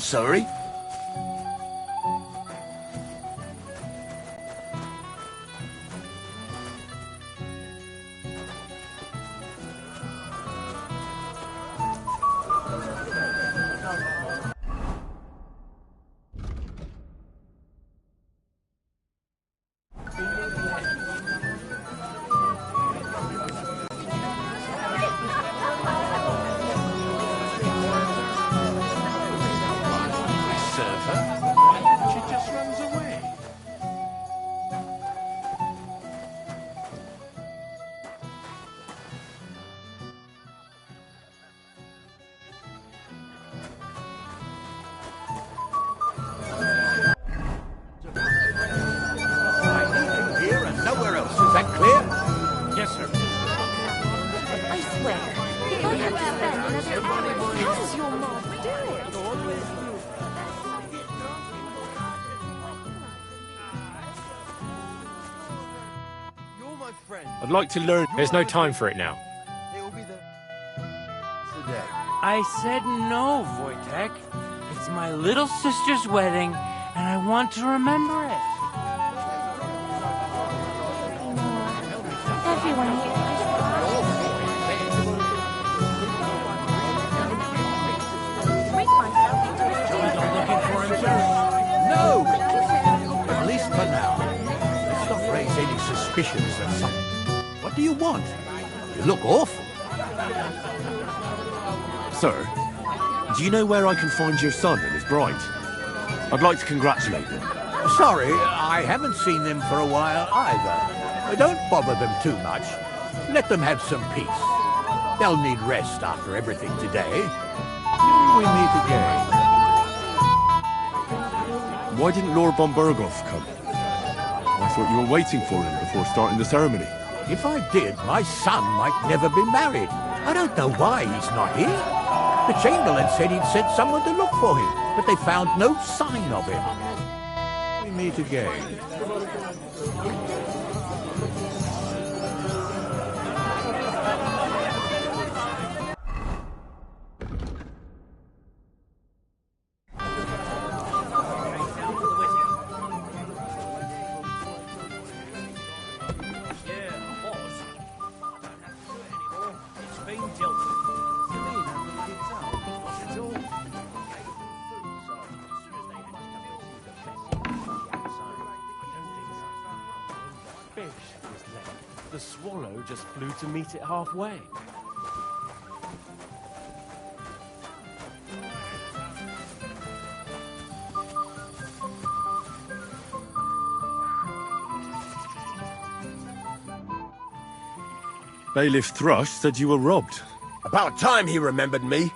sorry. I'd like to learn. There's no time for it now. I said no, Wojtek. It's my little sister's wedding, and I want to remember it. Everyone here. No! At least for now. Let's not raise any suspicions of something. What do you want? You look awful. Sir, do you know where I can find your son and his bride? I'd like to congratulate them. Sorry, I haven't seen them for a while either. Don't bother them too much. Let them have some peace. They'll need rest after everything today. We meet again. Why didn't Lord von Berghoff come? I thought you were waiting for him before starting the ceremony. If I did, my son might never be married. I don't know why he's not here. The Chamberlain said he'd sent someone to look for him, but they found no sign of him. We meet again. The swallow just flew to meet it halfway. Bailiff Thrush said you were robbed. About time he remembered me.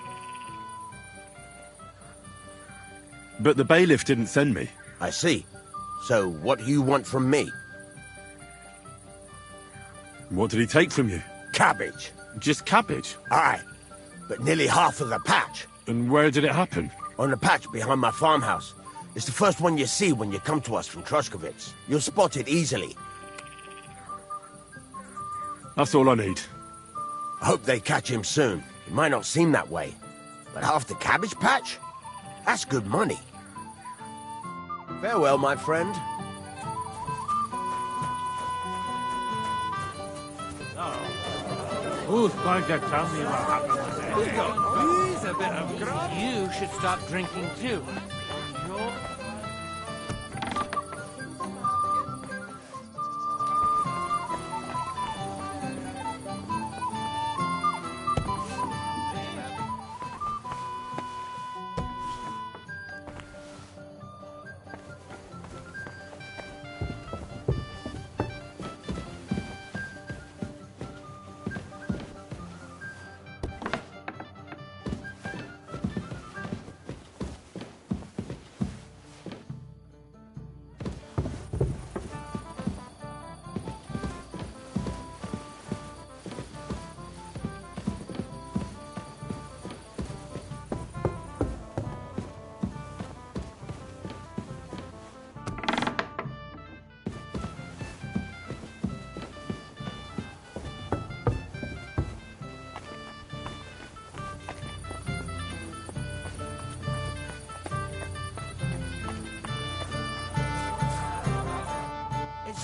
But the bailiff didn't send me. I see. So what do you want from me? What did he take from you? Cabbage. Just cabbage? Aye, but nearly half of the patch. And where did it happen? On the patch behind my farmhouse. It's the first one you see when you come to us from Troshkovitz. You'll spot it easily. That's all I need. I hope they catch him soon. It might not seem that way. But half the cabbage patch? That's good money. Farewell, my friend. Who's going to tell me what happened today? He's a bit of grub. You should stop drinking too.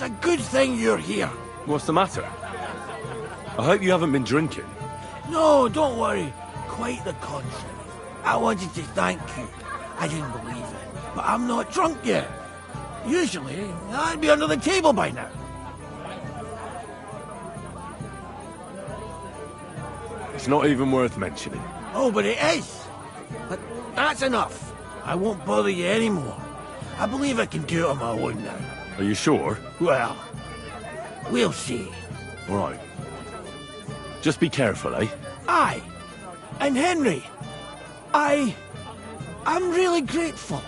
a good thing you're here. What's the matter? I hope you haven't been drinking. No, don't worry. Quite the contrary. I wanted to thank you. I didn't believe it, but I'm not drunk yet. Usually, I'd be under the table by now. It's not even worth mentioning. Oh, but it is. But that's enough. I won't bother you anymore. I believe I can do it on my own now. Are you sure? Well, we'll see. All right. Just be careful, eh? Aye. And Henry, I'm really grateful.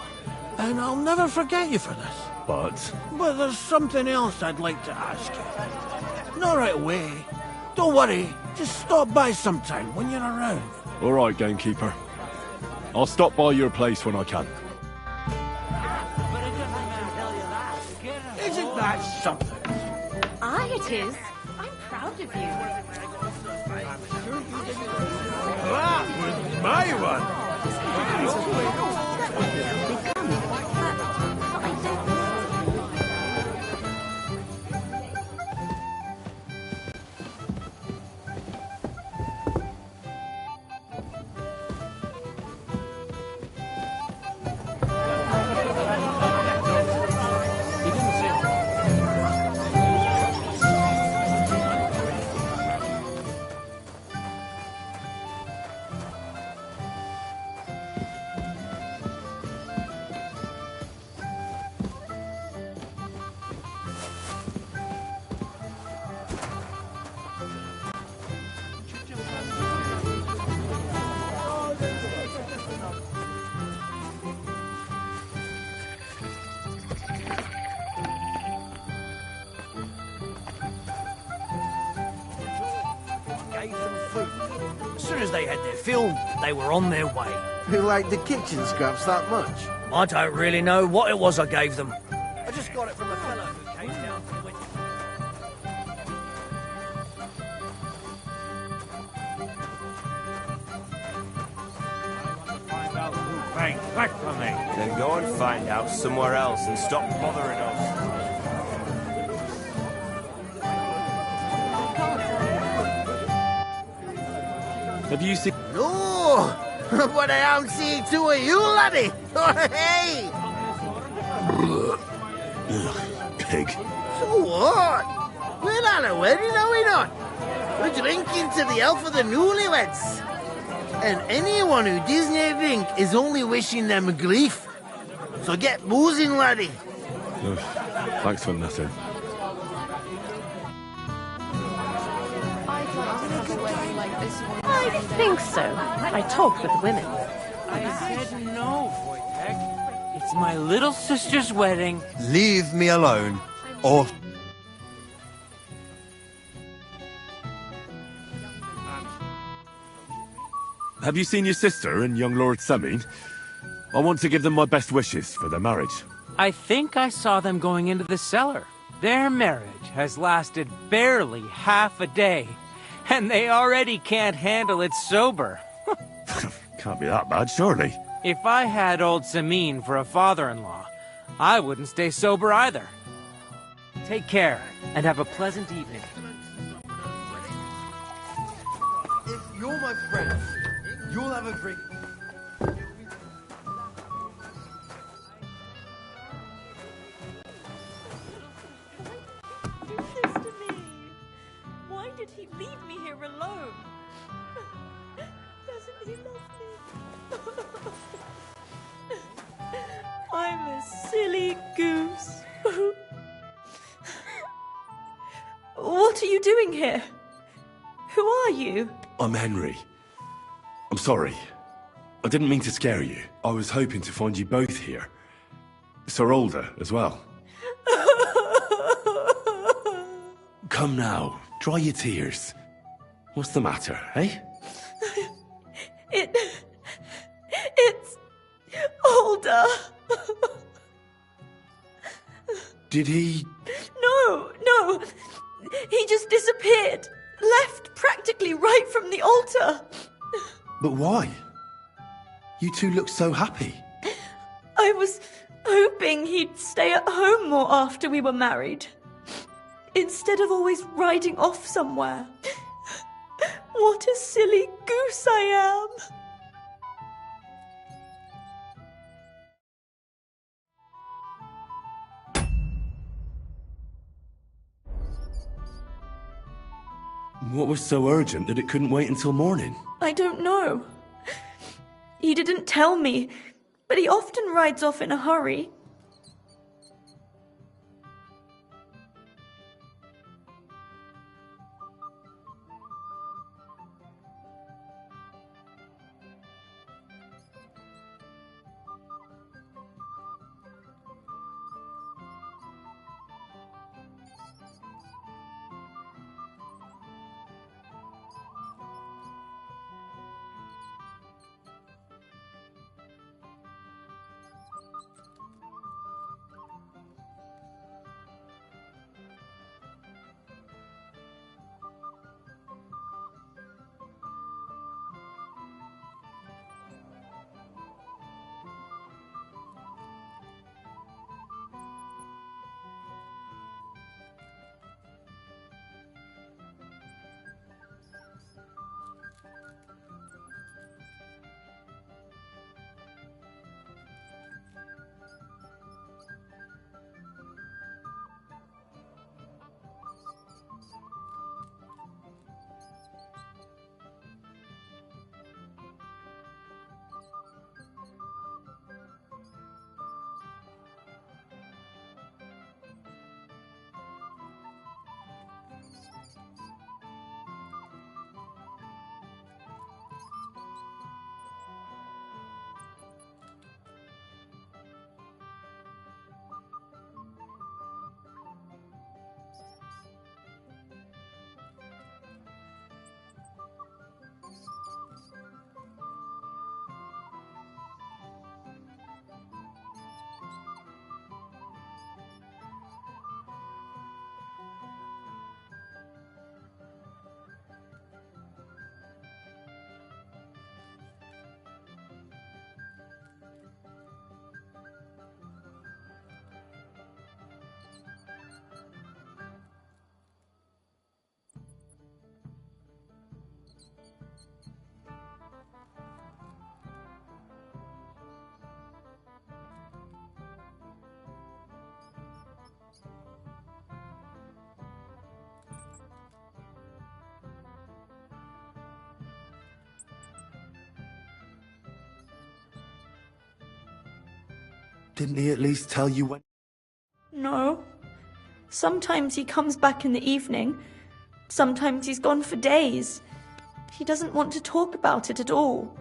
And I'll never forget you for this. But there's something else I'd like to ask you. Not right away. Don't worry. Just stop by sometime when you're around. all right, gamekeeper. I'll stop by your place when I can. Isn't that something? Aye, it is. I'm proud of you. That was my one. As soon as they had their fill, they were on their way. You like the kitchen scraps that much? I don't really know what it was I gave them. I just got it from a fellow who came down from the Find out who banked back from me. Then go and find out somewhere else and stop bothering us. Have you seen... No! But I am seeing two of you, laddie! Hey! Pig. So what? We're at a wedding, are we not? We're drinking to the health of the newlyweds. And anyone who doesn't drink is only wishing them grief. So get boozing, laddie. Ugh, thanks for nothing. I think so. I talked with the women. I said no, Wojtek. It's my little sister's wedding. Leave me alone, or... Have you seen your sister and young Lord Semin? I want to give them my best wishes for their marriage. I think I saw them going into the cellar. Their marriage has lasted barely half a day, and they already can't handle it sober. Can't be that bad, surely. If I had old Samin for a father-in-law, I wouldn't stay sober either. Take care, and have a pleasant evening. If you're my friend, you'll have a drink. Do this to me. Why did he leave me here alone? Doesn't he love me? I'm a silly goose. What are you doing here? Who are you? I'm Henry. I'm sorry. I didn't mean to scare you. I was hoping to find you both here. Sir Older as well. Come now, dry your tears. What's the matter, eh? It's Older. Did he... No. He just disappeared. Left practically right from the altar. But why? You two look so happy. I was hoping he'd stay at home more after we were married. instead of always riding off somewhere. What a silly goose I am! What was so urgent that it couldn't wait until morning? I don't know. He didn't tell me, but he often rides off in a hurry. Didn't he at least tell you when? No. Sometimes he comes back in the evening. Sometimes he's gone for days. He doesn't want to talk about it at all.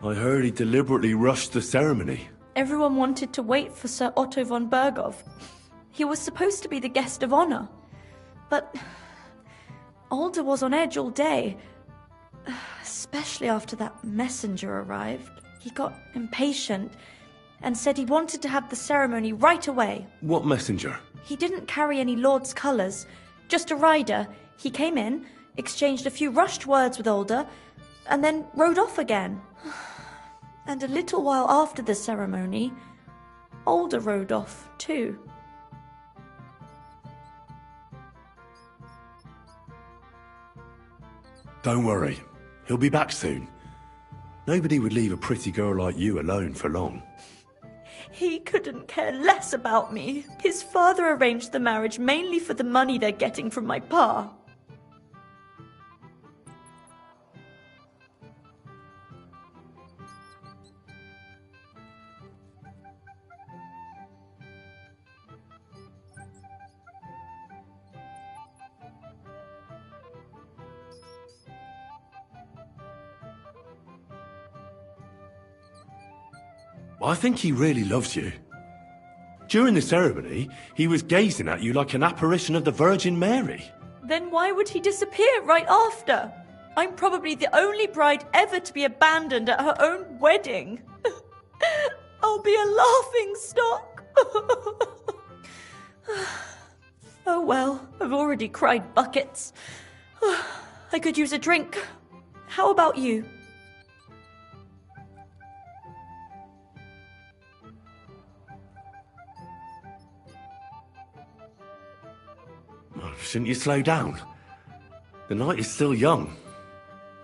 I heard he deliberately rushed the ceremony. Everyone wanted to wait for Sir Otto von Berghoff. He was supposed to be the guest of honor. But Alder was on edge all day. Especially after that messenger arrived. He got impatient and said he wanted to have the ceremony right away. What messenger? He didn't carry any lord's colours, just a rider. He came in, exchanged a few rushed words with Alder, and then rode off again. And a little while after the ceremony, Alder rode off too. Don't worry, he'll be back soon. Nobody would leave a pretty girl like you alone for long. He couldn't care less about me. His father arranged the marriage mainly for the money they're getting from my pa. I think he really loves you. During the ceremony, he was gazing at you like an apparition of the Virgin Mary. Then why would he disappear right after? I'm probably the only bride ever to be abandoned at her own wedding. I'll be a laughing stock. Oh well, I've already cried buckets. I could use a drink. How about you? Oh, shouldn't you slow down? The night is still young.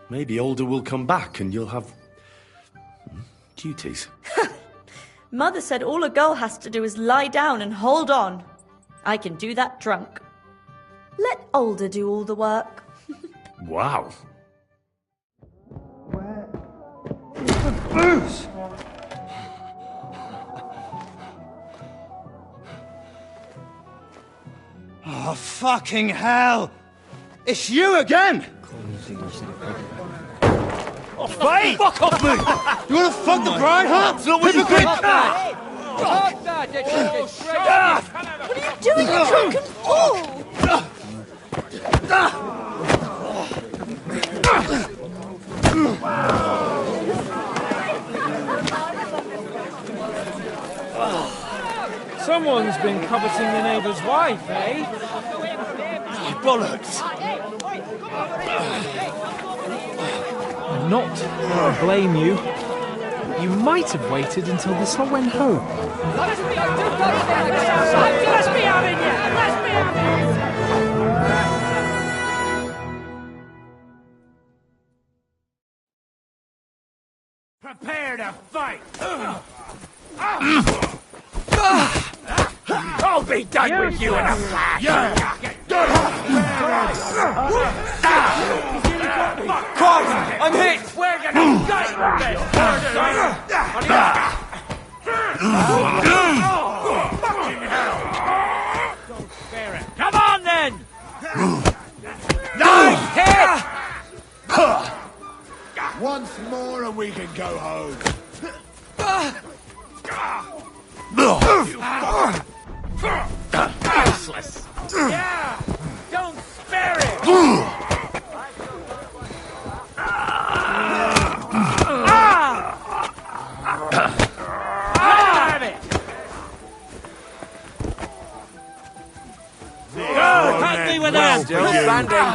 Maybe Older will come back and you'll have... duties. Mother said all a girl has to do is lie down and hold on. I can do that drunk. Let Older do all the work. Wow. Booze! Oh, fucking hell! It's you again! Oh, Faye! Fuck off me! You wanna fuck the bride, huh? It's not what you think! Stop that! What are you doing, you drunken fool? Someone's been coveting the neighbour's wife, eh? Bollocks! I'm not to blame you. You might have waited until the sun went home. Let me out in here! Let me out in here! Prepare to fight! I'll be done with you in a flash! I'm hit! We're gonna die with this! Come on then! Nice hit! Once more and we can go home. Useless! Yeah! Don't spare it! Have it! Help me with that! Still standing.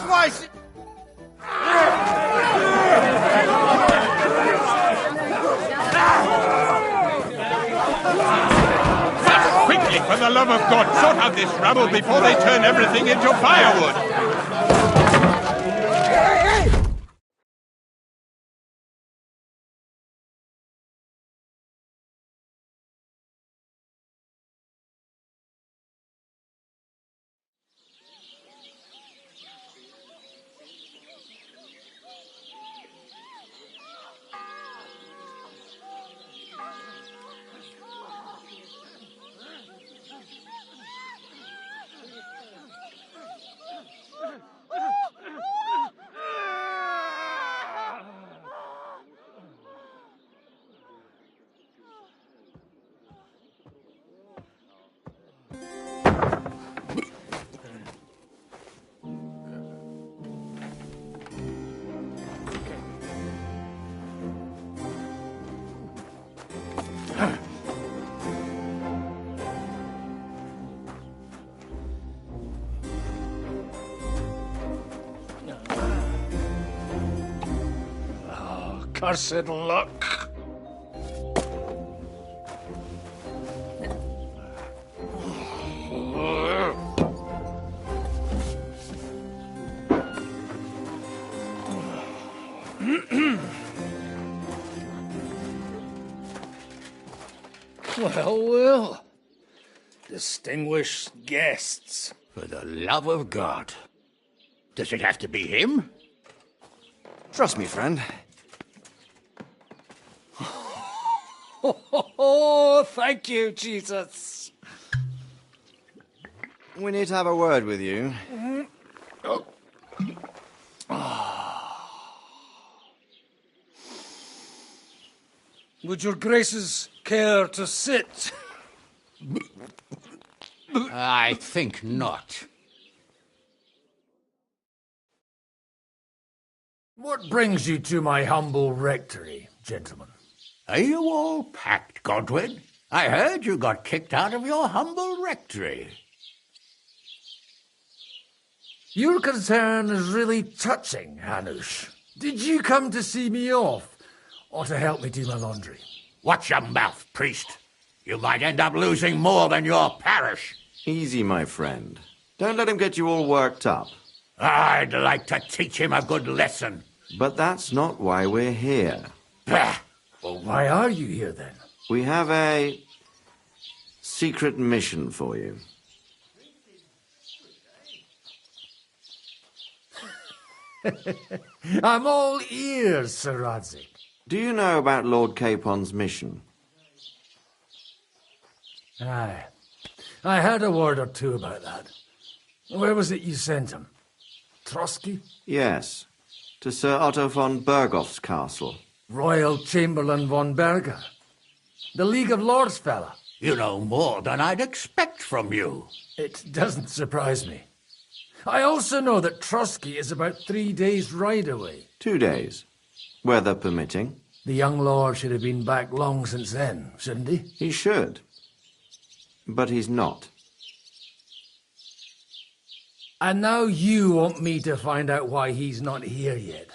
Twice! Quickly, for the love of God, sort out this rabble before they turn everything into firewood. Cursed luck. Well. Distinguished guests. For the love of God. Does it have to be him? Trust me, friend. Oh, thank you, Jesus. We need to have a word with you. Would your graces care to sit? I think not. What brings you to my humble rectory, gentlemen? Are you all packed, Godwin? I heard you got kicked out of your humble rectory. Your concern is really touching, Hanush. Did you come to see me off, or to help me do my laundry? Watch your mouth, priest. You might end up losing more than your parish. Easy, my friend. Don't let him get you all worked up. I'd like to teach him a good lesson. But that's not why we're here. Bah! Well, why are you here, then? We have a secret mission for you. I'm all ears, Sir Radzik. Do you know about Lord Capon's mission? Aye. I heard a word or two about that. Where was it you sent him? Trotsky? Yes. To Sir Otto von Bergoff's castle. Royal Chamberlain von Berger. The League of Lords fella. You know more than I'd expect from you. It doesn't surprise me. I also know that Trotsky is about 3 days' ride away. 2 days. Weather permitting. The young lord should have been back long since then, shouldn't he? He should. But he's not. And now you want me to find out why he's not here yet.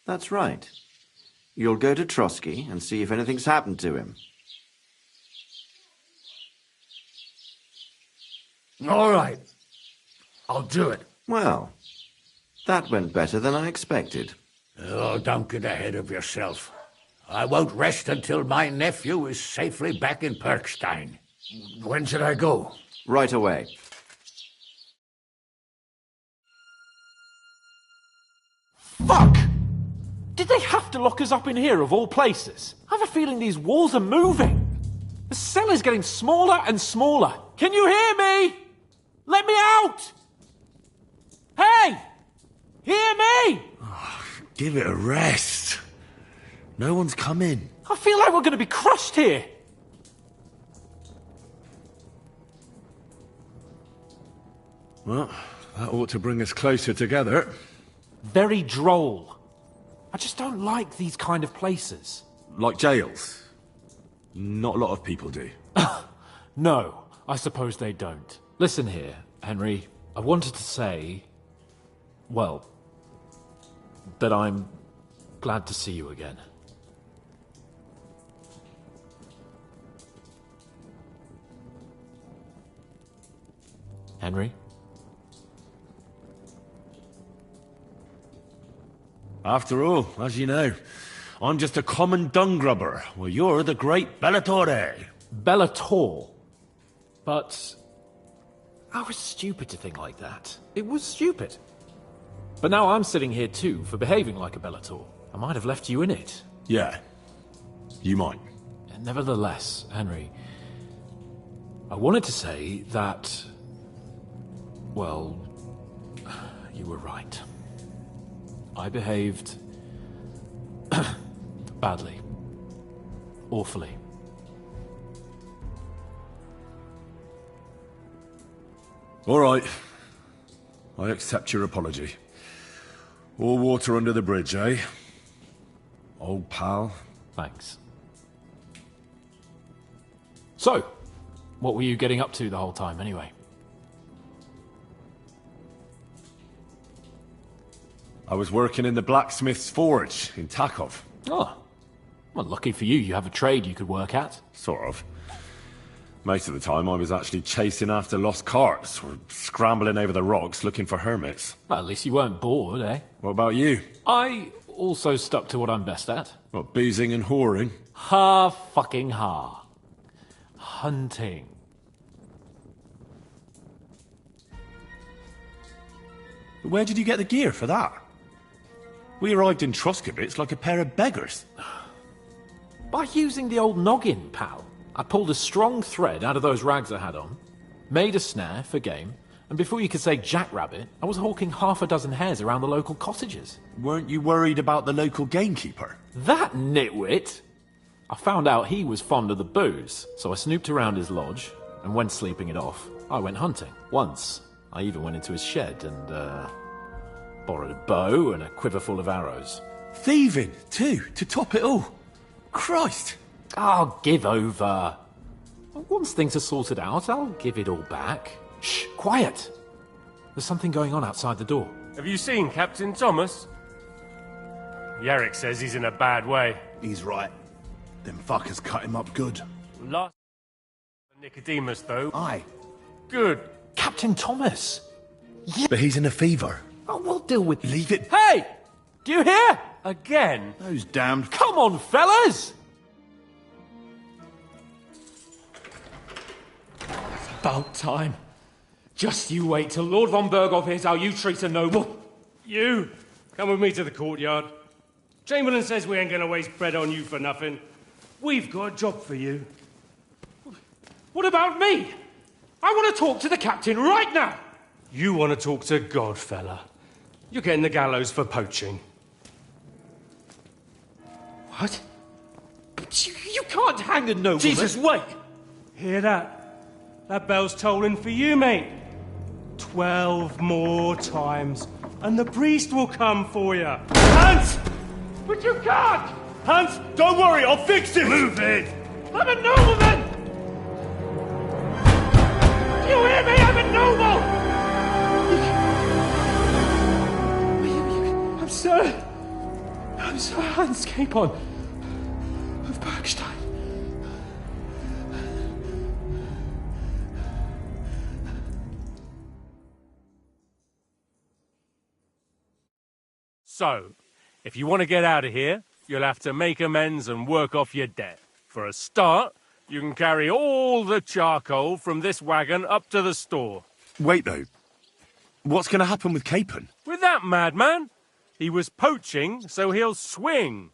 That's right. You'll go to Trotsky and see if anything's happened to him. All right. I'll do it. Well, that went better than I expected. Oh, don't get ahead of yourself. I won't rest until my nephew is safely back in Perkstein. When should I go? Right away. Fuck! Did they have to lock us up in here, of all places? I have a feeling these walls are moving. The cell is getting smaller and smaller. Can you hear me? Let me out! Hey! Hear me! Oh, give it a rest. No one's come in. I feel like we're going to be crushed here. Well, that ought to bring us closer together. Very droll. I just don't like these kind of places. Like jails? Not a lot of people do. No, I suppose they don't. Listen here, Henry. I wanted to say, well, that I'm glad to see you again. Henry? After all, as you know, I'm just a common dung grubber, while you're the great Bellatore. Bellator? But I was stupid to think like that. It was stupid. But now I'm sitting here too, for behaving like a Bellator. I might have left you in it. Yeah, you might. And nevertheless, Henry, I wanted to say that, well, you were right. I behaved badly. Awfully. All right. I accept your apology. All water under the bridge, eh? Old pal. Thanks. So, what were you getting up to the whole time, anyway? I was working in the blacksmith's forge in Takov. Oh. Well, lucky for you, you have a trade you could work at. Sort of. Most of the time I was actually chasing after lost carts, or scrambling over the rocks looking for hermits. Well, at least you weren't bored, eh? What about you? I also stuck to what I'm best at. What, boozing and whoring? Ha-fucking-ha. Hunting. Where did you get the gear for that? We arrived in Troskowitz like a pair of beggars. By using the old noggin, pal. I pulled a strong thread out of those rags I had on, made a snare for game, and before you could say jackrabbit, I was hawking 6 hares around the local cottages. Weren't you worried about the local gamekeeper? That nitwit! I found out he was fond of the booze, so I snooped around his lodge, and when sleeping it off, I went hunting. Once, I even went into his shed and, borrowed a bow and a quiver full of arrows. Thieving, too, to top it all. Christ! Oh, give over. Once things are sorted out, I'll give it all back. Shh, quiet. There's something going on outside the door. Have you seen Captain Thomas? Yarrick says he's in a bad way. He's right. Them fuckers cut him up good. Last Nicodemus, though. Aye. Good. Captain Thomas! But he's in a fever. Oh, we'll deal with... Leave it. Hey! Do you hear? Again? Those damned... Come on, fellas! It's about time. Just you wait till Lord von Berghoff hears how you treat a noble. You, come with me to the courtyard. Chamberlain says we ain't gonna waste bread on you for nothing. We've got a job for you. What about me? I want to talk to the captain right now. You want to talk to God, fella. You're getting the gallows for poaching. What? But you can't hang a nobleman. Jesus, wait! Hear that? That bell's tolling for you, mate. 12 more times, and the priest will come for you. Hans! But you can't! Hans, don't worry, I'll fix it! Move it! I'm a nobleman! Do you hear me? I'm a noble! I'm Sir Hans Capon of Bergstein. So, if you want to get out of here, you'll have to make amends and work off your debt. For a start, you can carry all the charcoal from this wagon up to the store. Wait, though. What's going to happen with Capon? With that madman? He was poaching, so he'll swing.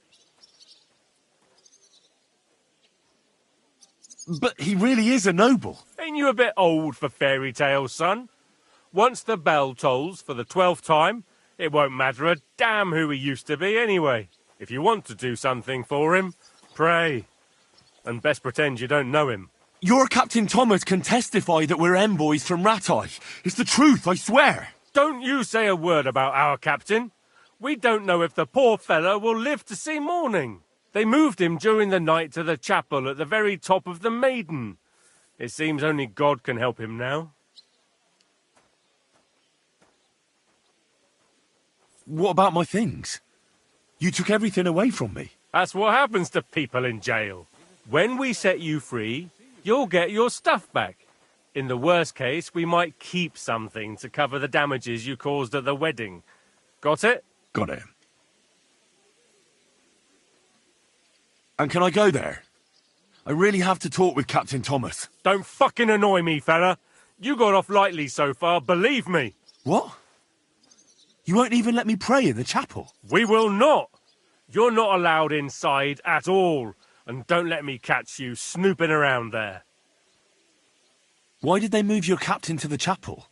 But he really is a noble. Ain't you a bit old for fairy tales, son? Once the bell tolls for the 12th time, it won't matter a damn who he used to be anyway. If you want to do something for him, pray. And best pretend you don't know him. Your Captain Thomas can testify that we're envoys from Ratai. It's the truth, I swear. Don't you say a word about our captain. We don't know if the poor fellow will live to see morning. They moved him during the night to the chapel at the very top of the Maiden. It seems only God can help him now. What about my things? You took everything away from me. That's what happens to people in jail. When we set you free, you'll get your stuff back. In the worst case, we might keep something to cover the damages you caused at the wedding. Got it? Got it. And can I go there? I really have to talk with Captain Thomas. Don't fucking annoy me, fella. You got off lightly so far, believe me. What? You won't even let me pray in the chapel? We will not. You're not allowed inside at all. And don't let me catch you snooping around there. Why did they move your captain to the chapel?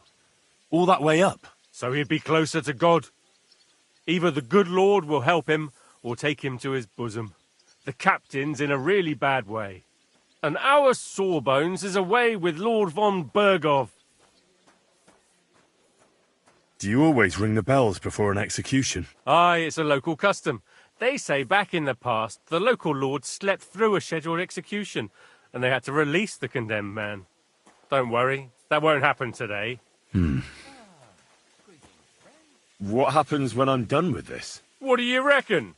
All that way up? So he'd be closer to God. Either the good Lord will help him, or take him to his bosom. The captain's in a really bad way. And our Sawbones is away with Lord von Berghoff. Do you always ring the bells before an execution? Aye, it's a local custom. They say back in the past, the local lord slept through a scheduled execution, and they had to release the condemned man. Don't worry, that won't happen today. What happens when I'm done with this? What do you reckon?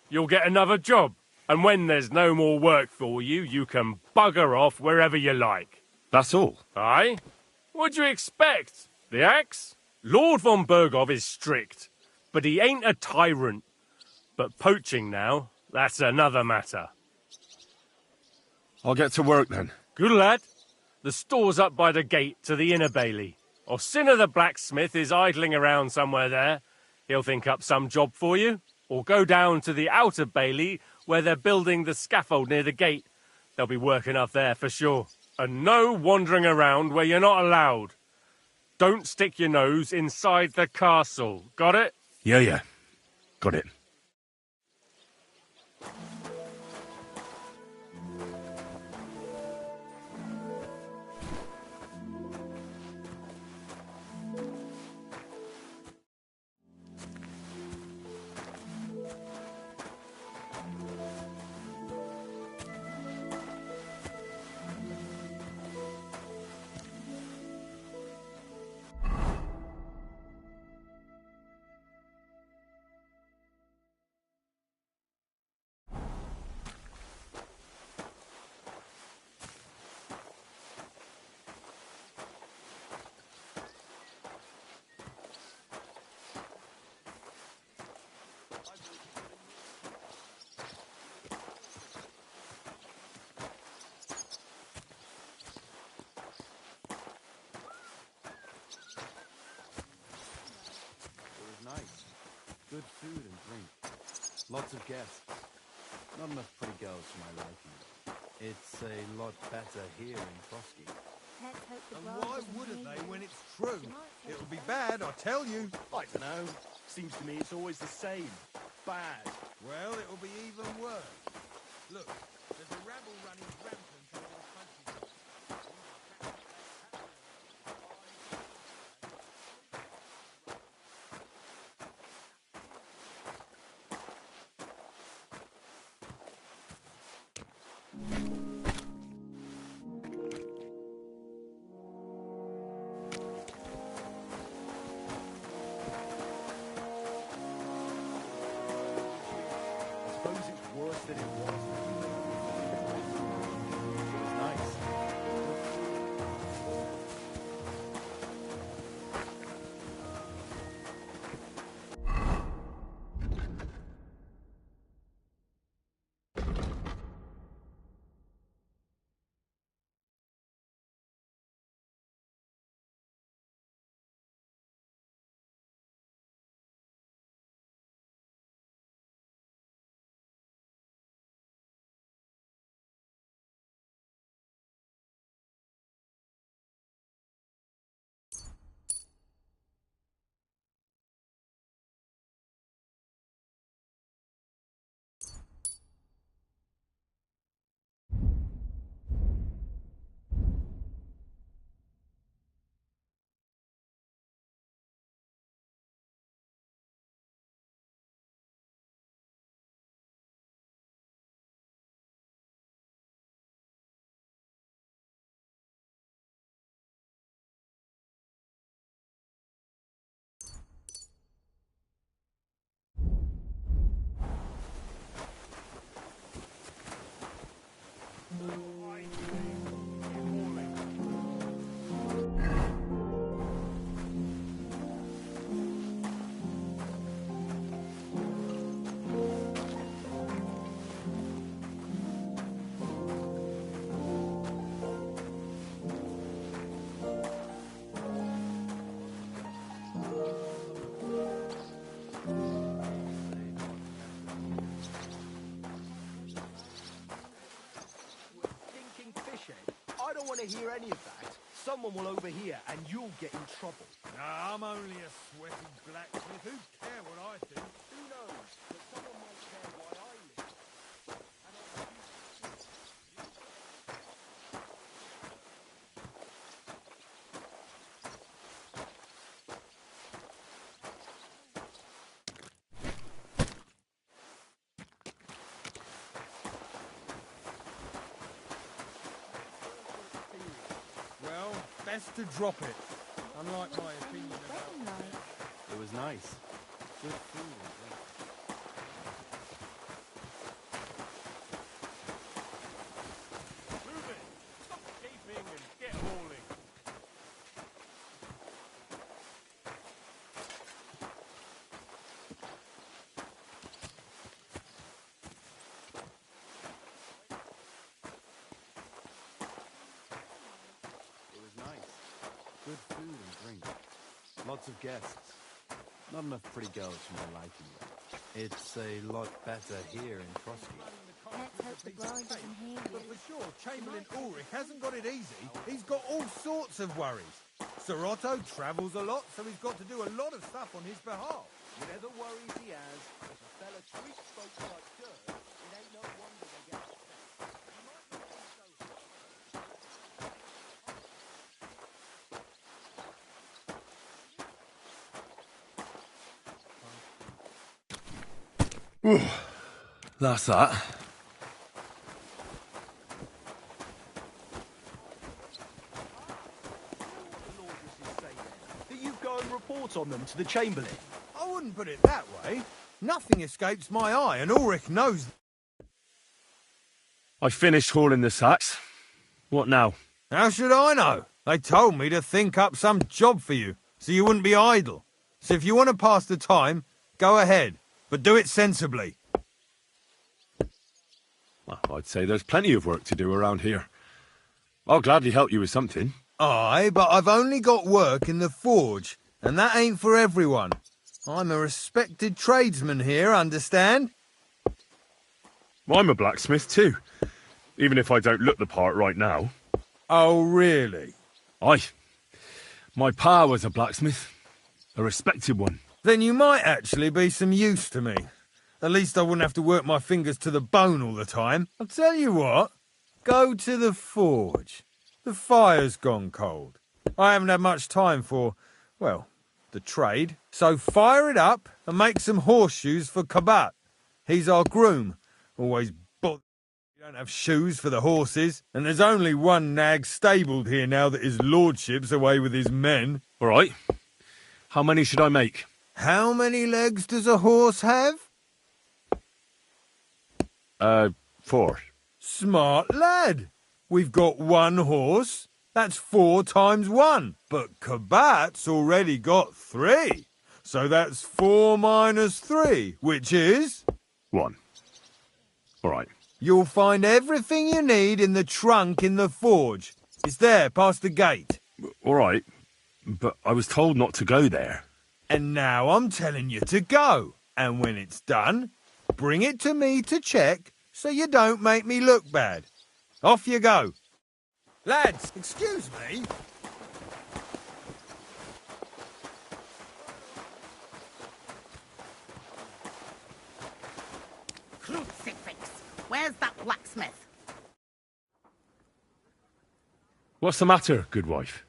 You'll get another job, and when there's no more work for you, you can bugger off wherever you like. That's all? Aye? What'd you expect? The axe? Lord von Berghoff is strict, but he ain't a tyrant. But poaching now, that's another matter. I'll get to work then. Good lad. The store's up by the gate to the inner bailey. Orsina the blacksmith is idling around somewhere there. He'll think up some job for you. Or go down to the outer bailey where they're building the scaffold near the gate. They'll be working up there for sure. And no wandering around where you're not allowed. Don't stick your nose inside the castle. Got it? Yeah. Got it. Good food and drink. Lots of guests. Not enough pretty girls for my liking. It's a lot better here in Frosky. And why wouldn't they when it's true? It'll be bad, I tell you. I don't know. Seems to me it's always the same. Bad. Well, it'll be even worse. Look, there's a rabble running rampant over the countryside. Suppose it's worse than it was. It was nice. I don't want to hear any of that. Someone will overhear and you'll get in trouble. Nah, I'm only a sweaty blacksmith. Who care what I think? Who knows? But someone might care why I live. Well, best to drop it. Unlike my opinion about It was nice. Good food and drink. Move it! Stop gaping and get hauling. It was nice. Good food and drink. Lots of guests. Not enough pretty girls for my liking. It's a lot better here in Frosky. But for sure, Chamberlain Ulrich hasn't got it easy. He's got all sorts of worries. Sir Otto travels a lot, so he's got to do a lot of stuff on his behalf. Whatever worries he has, if a fella treats folks like dirt, it ain't no wonder they get upset. You might not think so. That's that. That you go and report on them to the Chamberlain. I wouldn't put it that way. Nothing escapes my eye, and Ulrich knows. I finished hauling the sacks. What now? How should I know? They told me to think up some job for you, so you wouldn't be idle. So if you want to pass the time, go ahead, but do it sensibly. Well, I'd say there's plenty of work to do around here. I'll gladly help you with something. Aye, but I've only got work in the forge, and that ain't for everyone. I'm a respected tradesman here, understand? I'm a blacksmith too, even if I don't look the part right now. Oh, really? Aye. My pa was a blacksmith. A respected one. Then you might actually be some use to me. At least I wouldn't have to work my fingers to the bone all the time. I'll tell you what. Go to the forge. The fire's gone cold. I haven't had much time for, well, the trade. So fire it up and make some horseshoes for Kabat. He's our groom. Always you don't have shoes for the horses. And there's only one nag stabled here now that his lordship's away with his men. All right. How many should I make? How many legs does a horse have? 4. Smart lad. We've got one horse. That's 4 times 1. But Kabat's already got 3. So that's 4 minus 3, which is... 1. All right. You'll find everything you need in the trunk in the forge. It's there, past the gate. All right. But I was told not to go there. And now I'm telling you to go. And when it's done, bring it to me to check so you don't make me look bad. Off you go. Lads, excuse me. Crucifix! Where's that blacksmith? What's the matter, good wife?